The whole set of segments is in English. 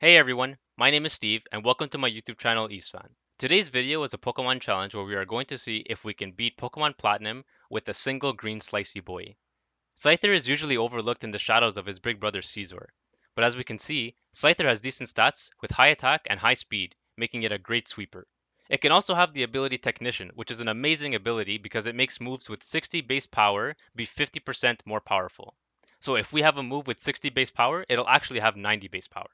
Hey everyone, my name is Steve and welcome to my YouTube channel EastFan. Today's video is a Pokemon challenge where we are going to see if we can beat Pokemon Platinum with a single green slicey boy. Scyther is usually overlooked in the shadows of his big brother Scyther, but as we can see, Scyther has decent stats with high attack and high speed, making it a great sweeper. It can also have the ability Technician, which is an amazing ability because it makes moves with 60 base power be 50% more powerful. So if we have a move with 60 base power, it'll actually have 90 base power.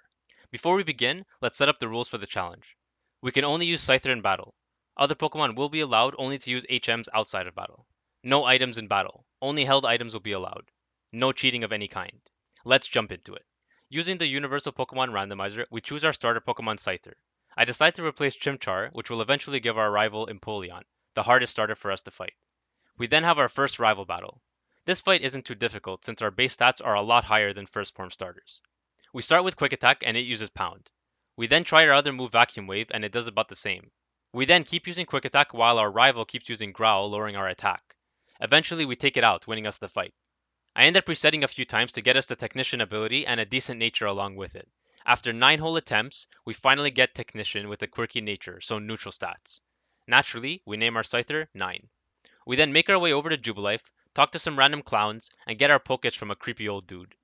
Before we begin, let's set up the rules for the challenge. We can only use Scyther in battle. Other Pokemon will be allowed only to use HMs outside of battle. No items in battle. Only held items will be allowed. No cheating of any kind. Let's jump into it. Using the Universal Pokemon Randomizer, we choose our starter Pokemon Scyther. I decide to replace Chimchar, which will eventually give our rival Empoleon, the hardest starter for us to fight. We then have our first rival battle. This fight isn't too difficult since our base stats are a lot higher than first form starters. We start with Quick Attack and it uses Pound. We then try our other move Vacuum Wave and it does about the same. We then keep using Quick Attack while our rival keeps using Growl, lowering our attack. Eventually we take it out, winning us the fight. I end up resetting a few times to get us the Technician ability and a decent nature along with it. After 9 whole attempts, we finally get Technician with a quirky nature, so neutral stats. Naturally, we name our Scyther 9. We then make our way over to Jubilife, talk to some random clowns, and get our Pokets from a creepy old dude.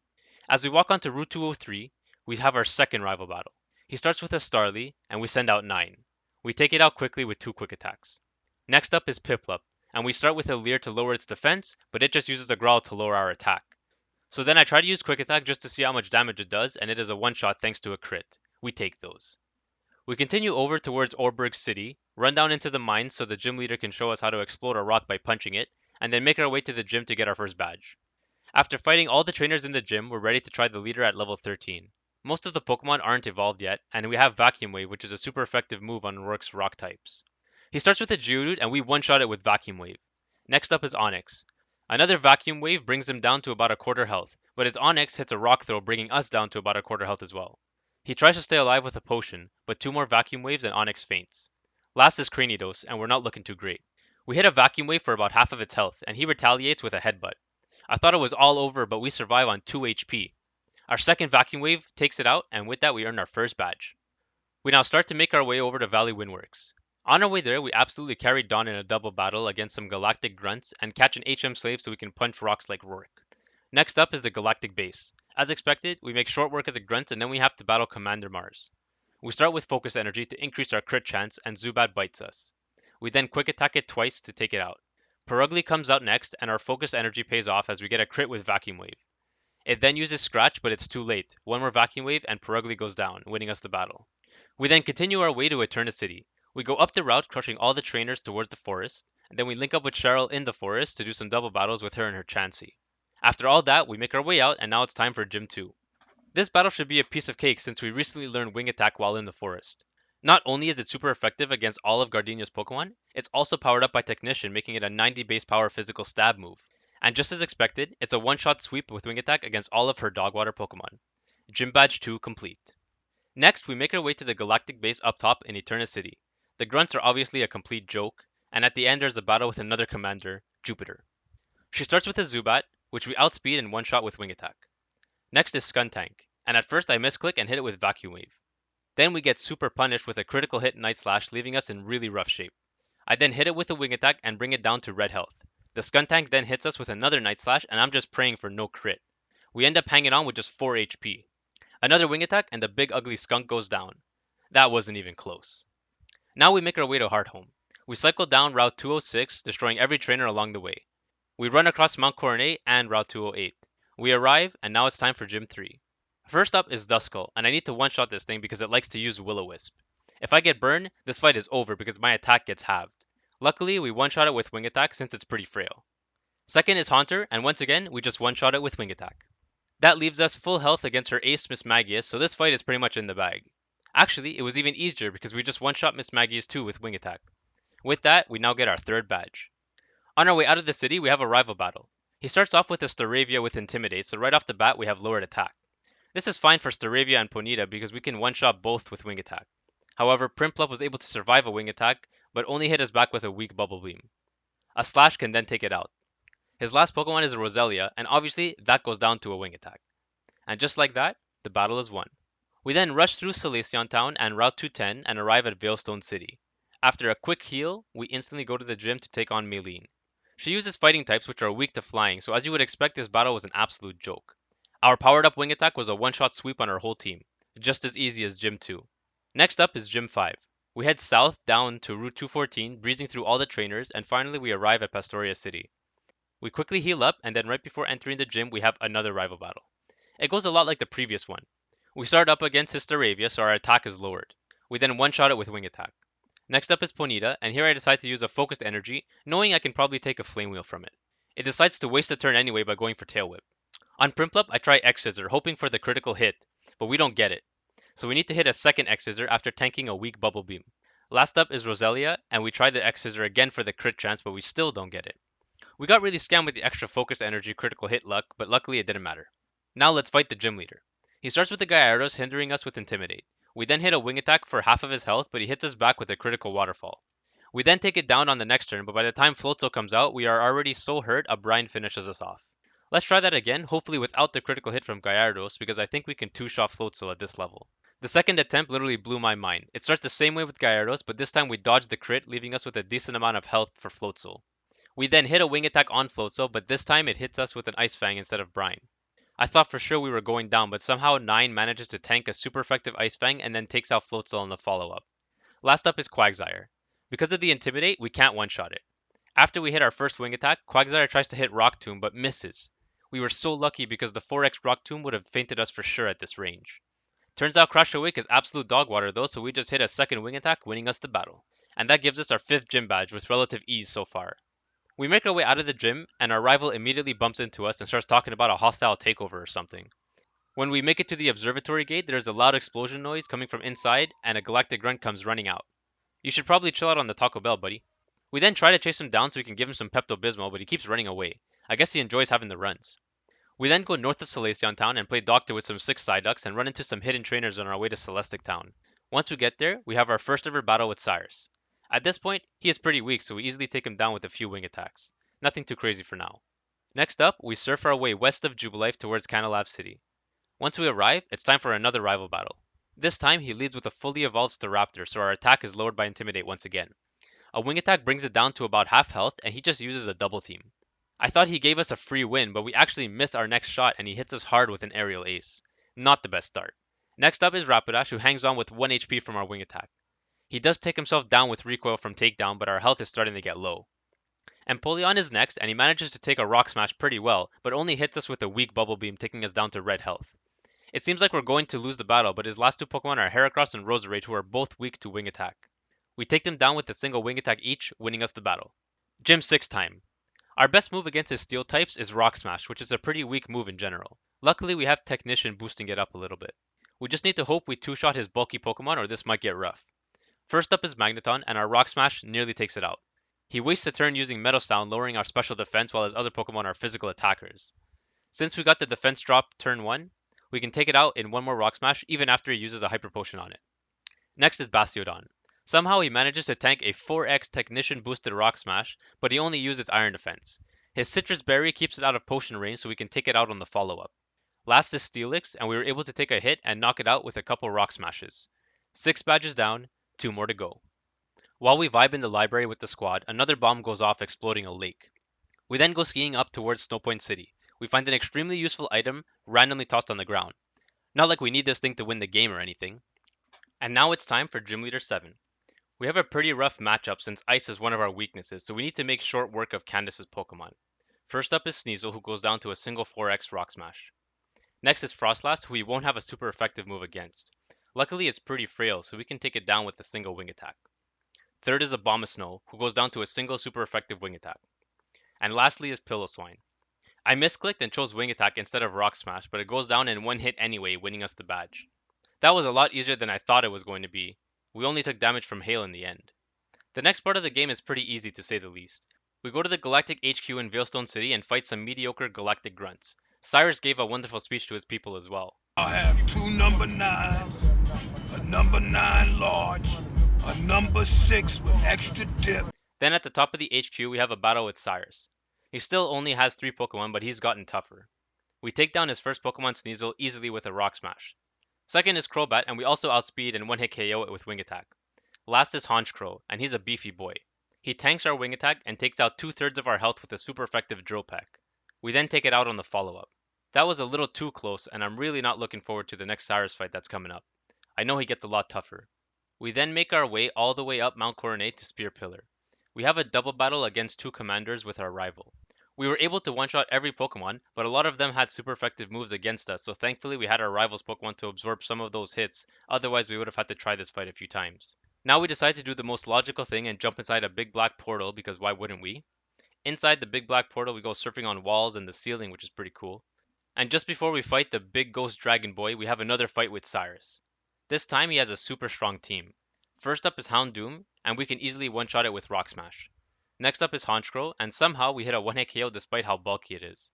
As we walk onto Route 203, we have our second rival battle. He starts with a Starly, and we send out 9. We take it out quickly with 2 quick attacks. Next up is Piplup, and we start with a Leer to lower its defense, but it just uses a Growl to lower our attack. So then I try to use Quick Attack just to see how much damage it does, and it is a one-shot thanks to a crit. We take those. We continue over towards Orberg City, run down into the mines so the gym leader can show us how to explode a rock by punching it, and then make our way to the gym to get our first badge. After fighting all the trainers in the gym, we're ready to try the leader at level 13. Most of the Pokemon aren't evolved yet, and we have Vacuum Wave, which is a super effective move on Rourke's rock types. He starts with a Geodude, and we one-shot it with Vacuum Wave. Next up is Onix. Another Vacuum Wave brings him down to about a quarter health, but his Onix hits a Rock Throw, bringing us down to about a quarter health as well. He tries to stay alive with a potion, but 2 more Vacuum Waves and Onix faints. Last is Cranidos, and we're not looking too great. We hit a Vacuum Wave for about half of its health, and he retaliates with a Headbutt. I thought it was all over, but we survive on 2 HP. Our second Vacuum Wave takes it out, and with that we earn our first badge. We now start to make our way over to Valley Windworks. On our way there, we absolutely carry Dawn in a double battle against some galactic grunts and catch an HM slave so we can punch rocks like Rourke. Next up is the galactic base. As expected, we make short work of the grunts and then we have to battle Commander Mars. We start with focus energy to increase our crit chance and Zubat bites us. We then quick attack it twice to take it out. Perugly comes out next and our focus energy pays off as we get a crit with Vacuum Wave. It then uses Scratch but it's too late. One more Vacuum Wave and Perugly goes down, winning us the battle. We then continue our way to Eterna City. We go up the route, crushing all the trainers towards the forest, and then we link up with Cheryl in the forest to do some double battles with her and her Chansey. After all that, we make our way out, and now it's time for Gym 2. This battle should be a piece of cake since we recently learned Wing Attack while in the forest. Not only is it super effective against all of Gardenia's Pokemon, it's also powered up by Technician, making it a 90 base power physical stab move. And just as expected, it's a one-shot sweep with Wing Attack against all of her Dogwater Pokemon. Gym Badge 2 complete. Next, we make our way to the galactic base up top in Eterna City. The grunts are obviously a complete joke, and at the end there's a battle with another commander, Jupiter. She starts with a Zubat, which we outspeed and one-shot with Wing Attack. Next is Skuntank, and at first I misclick and hit it with Vacuum Wave. Then we get super punished with a critical hit Night Slash, leaving us in really rough shape. I then hit it with a Wing Attack and bring it down to red health. The Skuntank then hits us with another Night Slash, and I'm just praying for no crit. We end up hanging on with just 4 HP. Another Wing Attack and the big ugly skunk goes down. That wasn't even close. Now we make our way to Hearthome. We cycle down Route 206, destroying every trainer along the way. We run across Mount Coronet and Route 208. We arrive, and now it's time for Gym 3. First up is Duskull, and I need to one-shot this thing because it likes to use Will-O-Wisp. If I get burned, this fight is over because my attack gets halved. Luckily, we one-shot it with Wing Attack since it's pretty frail. Second is Haunter, and once again, we just one-shot it with Wing Attack. That leaves us full health against her ace Miss Magius, so this fight is pretty much in the bag. Actually, it was even easier because we just one-shot Miss Magius too with Wing Attack. With that, we now get our third badge. On our way out of the city, we have a rival battle. He starts off with a Staravia with Intimidate, so right off the bat we have lowered attack. This is fine for Staravia and Ponyta because we can one-shot both with Wing Attack. However, Prinplup was able to survive a Wing Attack, but only hit us back with a weak Bubble Beam. A Slash can then take it out. His last Pokemon is a Roselia, and obviously that goes down to a Wing Attack. And just like that, the battle is won. We then rush through Selacion Town and Route 210 and arrive at Veilstone City. After a quick heal, we instantly go to the gym to take on Meline. She uses fighting types which are weak to flying, so as you would expect, this battle was an absolute joke. Our powered up wing attack was a one-shot sweep on our whole team, just as easy as Gym 2. Next up is Gym 5. We head south down to Route 214, breezing through all the trainers, and finally we arrive at Pastoria City. We quickly heal up, and then right before entering the gym, we have another rival battle. It goes a lot like the previous one. We start up against Hysteravia, so our attack is lowered. We then one-shot it with wing attack. Next up is Ponita, and here I decide to use a focused energy, knowing I can probably take a flame wheel from it. It decides to waste a turn anyway by going for tail whip. On Prinplup, I try X Scissor, hoping for the critical hit, but we don't get it. So we need to hit a second X Scissor after tanking a weak Bubble Beam. Last up is Roselia, and we try the X Scissor again for the crit chance, but we still don't get it. We got really scammed with the extra focus energy critical hit luck, but luckily it didn't matter. Now let's fight the gym leader. He starts with the Gyarados, hindering us with Intimidate. We then hit a wing attack for half of his health, but he hits us back with a critical waterfall. We then take it down on the next turn, but by the time Floatzel comes out, we are already so hurt a brine finishes us off. Let's try that again, hopefully without the critical hit from Gyarados, because I think we can two-shot Floatzel at this level. The second attempt literally blew my mind. It starts the same way with Gyarados, but this time we dodge the crit, leaving us with a decent amount of health for Floatzel. We then hit a wing attack on Floatzel, but this time it hits us with an Ice Fang instead of Brine. I thought for sure we were going down, but somehow 9 manages to tank a super effective Ice Fang and then takes out Floatzel in the follow-up. Last up is Quagsire. Because of the Intimidate, we can't one-shot it. After we hit our first wing attack, Quagsire tries to hit Rock Tomb but misses. We were so lucky because the 4x Rock Tomb would have fainted us for sure at this range. Turns out Crash Awake is absolute dog water though, so we just hit a second wing attack, winning us the battle. And that gives us our 5th gym badge with relative ease so far. We make our way out of the gym, and our rival immediately bumps into us and starts talking about a hostile takeover or something. When we make it to the observatory gate, there's a loud explosion noise coming from inside, and a galactic grunt comes running out. You should probably chill out on the Taco Bell, buddy. We then try to chase him down so we can give him some Pepto-Bismol, but he keeps running away. I guess he enjoys having the runs. We then go north of Selacion Town and play doctor with some 6 Psyducks and run into some hidden trainers on our way to Celestic Town. Once we get there, we have our first ever battle with Cyrus. At this point, he is pretty weak, so we easily take him down with a few wing attacks. Nothing too crazy for now. Next up, we surf our way west of Jubilife towards Canalave City. Once we arrive, it's time for another rival battle. This time, he leads with a fully evolved Staraptor, so our attack is lowered by Intimidate once again. A wing attack brings it down to about half health, and he just uses a double team. I thought he gave us a free win, but we actually miss our next shot and he hits us hard with an aerial ace. Not the best start. Next up is Rapidash, who hangs on with 1 HP from our wing attack. He does take himself down with recoil from takedown, but our health is starting to get low. Empoleon is next, and he manages to take a Rock Smash pretty well, but only hits us with a weak Bubble Beam, taking us down to red health. It seems like we're going to lose the battle, but his last 2 Pokemon are Heracross and Roserade, who are both weak to wing attack. We take them down with a single wing attack each, winning us the battle. Gym 6 time. Our best move against his steel types is Rock Smash, which is a pretty weak move in general. Luckily, we have Technician boosting it up a little bit. We just need to hope we two-shot his bulky Pokemon or this might get rough. First up is Magneton, and our Rock Smash nearly takes it out. He wastes a turn using Metal Sound, lowering our special defense while his other Pokemon are physical attackers. Since we got the defense drop turn 1, we can take it out in one more Rock Smash even after he uses a Hyper Potion on it. Next is Bastiodon. Somehow he manages to tank a 4x Technician boosted Rock Smash, but he only uses Iron Defense. His Citrus Berry keeps it out of potion range so we can take it out on the follow-up. Last is Steelix, and we were able to take a hit and knock it out with a couple Rock Smashes. 6 badges down, 2 more to go. While we vibe in the library with the squad, another bomb goes off exploding a lake. We then go skiing up towards Snowpoint City. We find an extremely useful item randomly tossed on the ground. Not like we need this thing to win the game or anything. And now it's time for Gym Leader 7. We have a pretty rough matchup since Ice is one of our weaknesses, so we need to make short work of Candace's Pokemon. First up is Sneasel, who goes down to a single 4x Rock Smash. Next is Frostlass, who we won't have a super effective move against. Luckily, it's pretty frail, so we can take it down with a single wing attack. Third is Abomasnow, who goes down to a single super effective wing attack. And lastly is Piloswine. I misclicked and chose wing attack instead of Rock Smash, but it goes down in one hit anyway, winning us the badge. That was a lot easier than I thought it was going to be. We only took damage from hail in the end. The next part of the game is pretty easy to say the least. We go to the Galactic HQ in Veilstone City and fight some mediocre galactic grunts. Cyrus gave a wonderful speech to his people as well. I have 2 number 9s, a number 9 large, a number 6 with extra dip. Then at the top of the HQ we have a battle with Cyrus. He still only has 3 Pokemon, but he's gotten tougher. We take down his first Pokemon Sneasel easily with a Rock Smash. Second is Crobat, and we also outspeed and one-hit KO it with Wing Attack. Last is Honchkrow, and he's a beefy boy. He tanks our Wing Attack and takes out 2/3 of our health with a super effective Drill Peck. We then take it out on the follow-up. That was a little too close, and I'm really not looking forward to the next Cyrus fight that's coming up. I know he gets a lot tougher. We then make our way all the way up Mount Coronet to Spear Pillar. We have a double battle against two commanders with our rival. We were able to one-shot every Pokemon, but a lot of them had super effective moves against us, so thankfully we had our rival's Pokemon to absorb some of those hits, otherwise we would have had to try this fight a few times. Now we decide to do the most logical thing and jump inside a big black portal, because why wouldn't we? Inside the big black portal we go surfing on walls and the ceiling, which is pretty cool. And just before we fight the big ghost dragon boy, we have another fight with Cyrus. This time he has a super strong team. First up is Houndoom, and we can easily one-shot it with Rock Smash. Next up is Honchkrow, and somehow we hit a one-hit KO despite how bulky it is.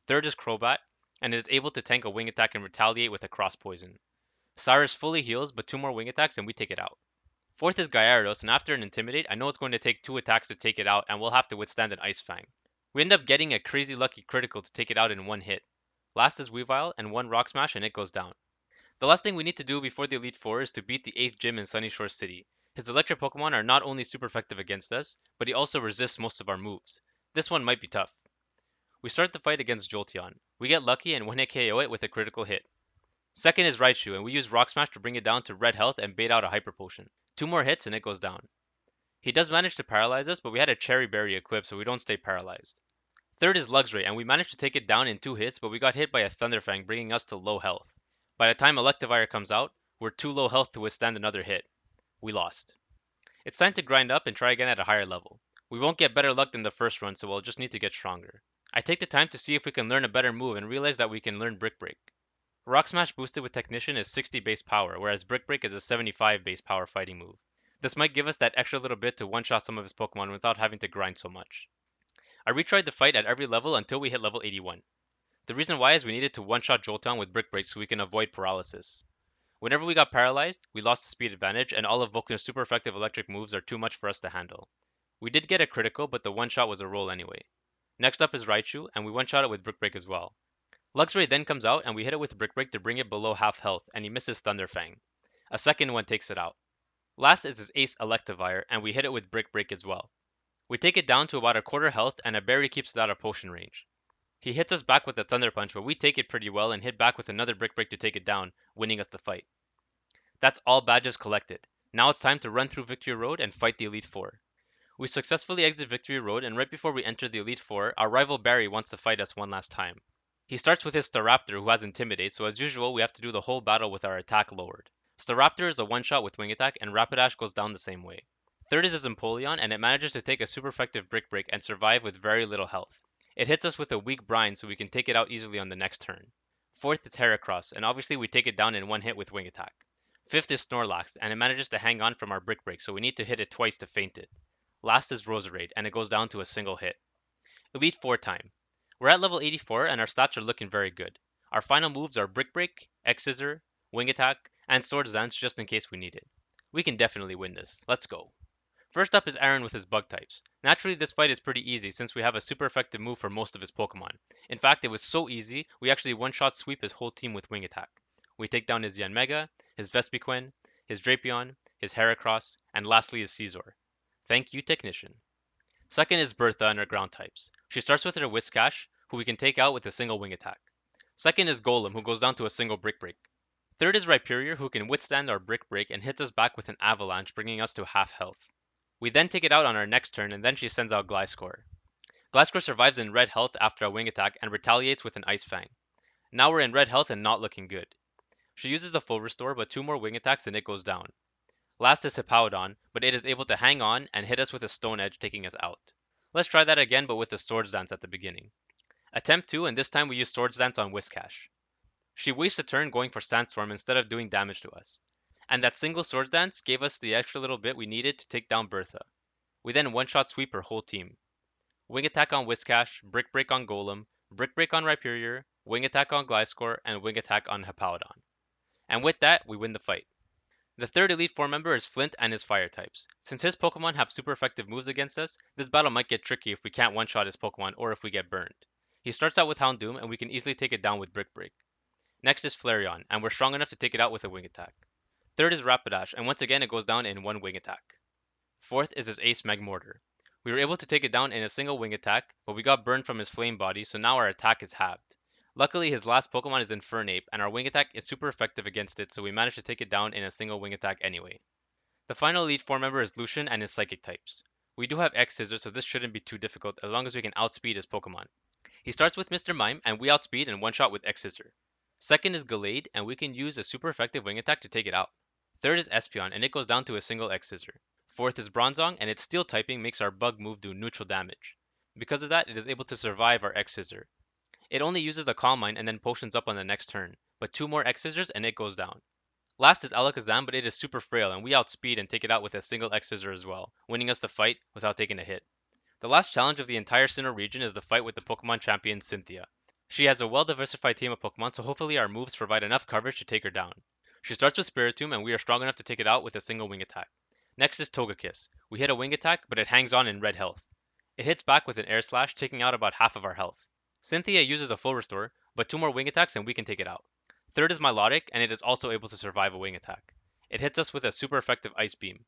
Third is Crobat, and it is able to tank a wing attack and retaliate with a cross poison. Cyrus fully heals, but two more wing attacks and we take it out. Fourth is Gyarados, and after an Intimidate, I know it's going to take two attacks to take it out, and we'll have to withstand an Ice Fang. We end up getting a crazy lucky critical to take it out in one hit. Last is Weavile, and one Rock Smash and it goes down. The last thing we need to do before the Elite Four is to beat the 8th gym in Sunyshore City. His electric Pokemon are not only super effective against us, but he also resists most of our moves. This one might be tough. We start the fight against Jolteon. We get lucky and one-hit KO it with a critical hit. Second is Raichu, and we use Rock Smash to bring it down to red health and bait out a Hyper Potion. Two more hits and it goes down. He does manage to paralyze us, but we had a Cherry Berry equipped so we don't stay paralyzed. Third is Luxray, and we managed to take it down in two hits, but we got hit by a Thunderfang, bringing us to low health. By the time Electivire comes out, we're too low health to withstand another hit. We lost. It's time to grind up and try again at a higher level. We won't get better luck than the first run, so we'll just need to get stronger. I take the time to see if we can learn a better move and realize that we can learn Brick Break. Rock Smash boosted with Technician is 60 base power, whereas Brick Break is a 75 base power fighting move. This might give us that extra little bit to one-shot some of his Pokemon without having to grind so much. I retried the fight at every level until we hit level 81. The reason why is we needed to one-shot Jolteon with Brick Break so we can avoid paralysis. Whenever we got paralyzed, we lost the speed advantage, and all of Volkner's super effective electric moves are too much for us to handle. We did get a critical, but the one-shot was a roll anyway. Next up is Raichu, and we one-shot it with Brick Break as well. Luxray then comes out, and we hit it with Brick Break to bring it below half health, and he misses Thunderfang. A second one takes it out. Last is his ace Electivire, and we hit it with Brick Break as well. We take it down to about a quarter health, and a berry keeps it out of potion range. He hits us back with a Thunder Punch, but we take it pretty well and hit back with another Brick Break to take it down, winning us the fight. That's all badges collected. Now it's time to run through Victory Road and fight the Elite Four. We successfully exit Victory Road, and right before we enter the Elite Four, our rival Barry wants to fight us one last time. He starts with his Staraptor, who has Intimidate, so as usual we have to do the whole battle with our attack lowered. Staraptor is a one-shot with Wing Attack, and Rapidash goes down the same way. Third is his Empoleon, and it manages to take a super effective Brick Break and survive with very little health. It hits us with a weak Brine, so we can take it out easily on the next turn. Fourth is Heracross, and obviously we take it down in one hit with Wing Attack. Fifth is Snorlax, and it manages to hang on from our Brick Break, so we need to hit it twice to feint it. Last is Roserade, and it goes down to a single hit. Elite Four time. We're at level 84, and our stats are looking very good. Our final moves are Brick Break, X-Scissor, Wing Attack, and Swords Dance just in case we need it. We can definitely win this. Let's go. First up is Aaron with his bug types. Naturally, this fight is pretty easy since we have a super effective move for most of his Pokemon. In fact, it was so easy, we actually one-shot sweep his whole team with Wing Attack. We take down his Yanmega, his Vespiquen, his Drapion, his Heracross, and lastly his Scizor. Thank you, Technician. Second is Bertha and her ground types. She starts with her Whiscash, who we can take out with a single Wing Attack. Second is Golem, who goes down to a single Brick Break. Third is Rhyperior, who can withstand our Brick Break and hits us back with an Avalanche, bringing us to half health. We then take it out on our next turn, and then she sends out Gliscor. Gliscor survives in red health after a Wing Attack and retaliates with an Ice Fang. Now we're in red health and not looking good. She uses a full restore, but two more Wing Attacks and it goes down. Last is Hippowdon, but it is able to hang on and hit us with a Stone Edge, taking us out. Let's try that again, but with a Swords Dance at the beginning. Attempt 2, and this time we use Swords Dance on Whiscash. She wastes a turn going for Sandstorm instead of doing damage to us. And that single Swords Dance gave us the extra little bit we needed to take down Bertha. We then one-shot sweep her whole team. Wing Attack on Whiscash, Brick Break on Golem, Brick Break on Rhyperior, Wing Attack on Gliscor, and Wing Attack on Hippowdon. And with that, we win the fight. The third Elite Four member is Flint and his Fire types. Since his Pokemon have super effective moves against us, this battle might get tricky if we can't one-shot his Pokemon or if we get burned. He starts out with Houndoom, and we can easily take it down with Brick Break. Next is Flareon, and we're strong enough to take it out with a wing attack. Third is Rapidash, and once again it goes down in one wing attack. Fourth is his Ace Magmortar. We were able to take it down in a single wing attack, but we got burned from his flame body, so now our attack is halved. Luckily, his last Pokemon is Infernape, and our wing attack is super effective against it, so we managed to take it down in a single wing attack anyway. The final Elite Four member is Lucian and his Psychic types. We do have X Scissors, so this shouldn't be too difficult as long as we can outspeed his Pokemon. He starts with Mr. Mime, and we outspeed and one-shot with X Scissor. Second is Gallade, and we can use a super effective wing attack to take it out. Third is Espeon, and it goes down to a single X Scissor. Fourth is Bronzong, and its Steel typing makes our bug move do neutral damage. Because of that, it is able to survive our X Scissor. It only uses a Calm Mind and then potions up on the next turn, but two more X Scissors and it goes down. Last is Alakazam, but it is super frail, and we outspeed and take it out with a single X Scissor as well, winning us the fight without taking a hit. The last challenge of the entire Sinnoh region is the fight with the Pokemon champion Cynthia. She has a well-diversified team of Pokemon, so hopefully our moves provide enough coverage to take her down. She starts with Spiritomb, and we are strong enough to take it out with a single wing attack. Next is Togekiss. We hit a wing attack, but it hangs on in red health. It hits back with an air slash, taking out about half of our health. Cynthia uses a full restore, but two more wing attacks and we can take it out. Third is Milotic, and it is also able to survive a wing attack. It hits us with a super effective Ice Beam.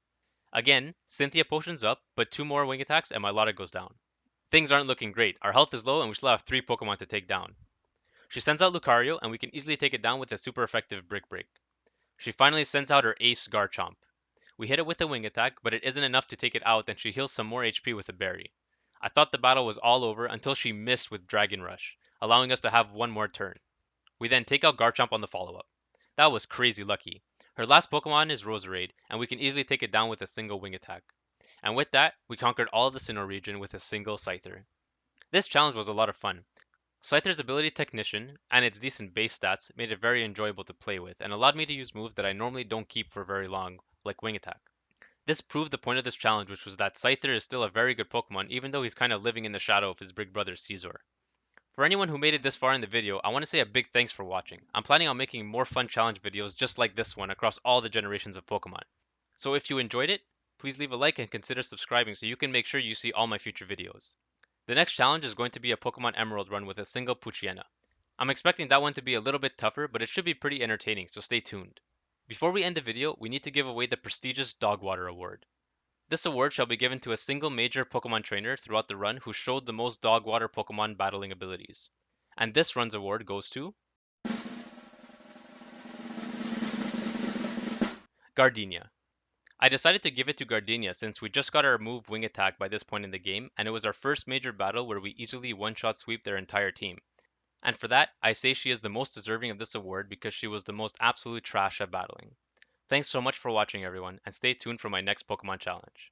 Again, Cynthia potions up, but two more wing attacks and Milotic goes down. Things aren't looking great. Our health is low and we still have 3 Pokemon to take down. She sends out Lucario, and we can easily take it down with a super effective Brick Break. She finally sends out her ace Garchomp. We hit it with a wing attack, but it isn't enough to take it out, and she heals some more HP with a berry. I thought the battle was all over until she missed with Dragon Rush, allowing us to have one more turn. We then take out Garchomp on the follow-up. That was crazy lucky. Her last Pokemon is Roserade, and we can easily take it down with a single wing attack. And with that, we conquered all of the Sinnoh region with a single Scyther. This challenge was a lot of fun. Scyther's ability Technician and its decent base stats made it very enjoyable to play with and allowed me to use moves that I normally don't keep for very long, like Wing Attack. This proved the point of this challenge, which was that Scyther is still a very good Pokemon even though he's kind of living in the shadow of his big brother Caesar. For anyone who made it this far in the video, I want to say a big thanks for watching. I'm planning on making more fun challenge videos just like this one across all the generations of Pokemon. So if you enjoyed it, please leave a like and consider subscribing so you can make sure you see all my future videos. The next challenge is going to be a Pokemon Emerald run with a single Poochyena. I'm expecting that one to be a little bit tougher, but it should be pretty entertaining, so stay tuned. Before we end the video, we need to give away the prestigious Dogwater Award. This award shall be given to a single major Pokemon trainer throughout the run who showed the most Dogwater Pokemon battling abilities. And this run's award goes to Gardenia. I decided to give it to Gardenia since we just got our move Wing Attack by this point in the game, and it was our first major battle where we easily one-shot sweep their entire team. And for that, I say she is the most deserving of this award because she was the most absolute trash at battling. Thanks so much for watching everyone, and stay tuned for my next Pokemon challenge.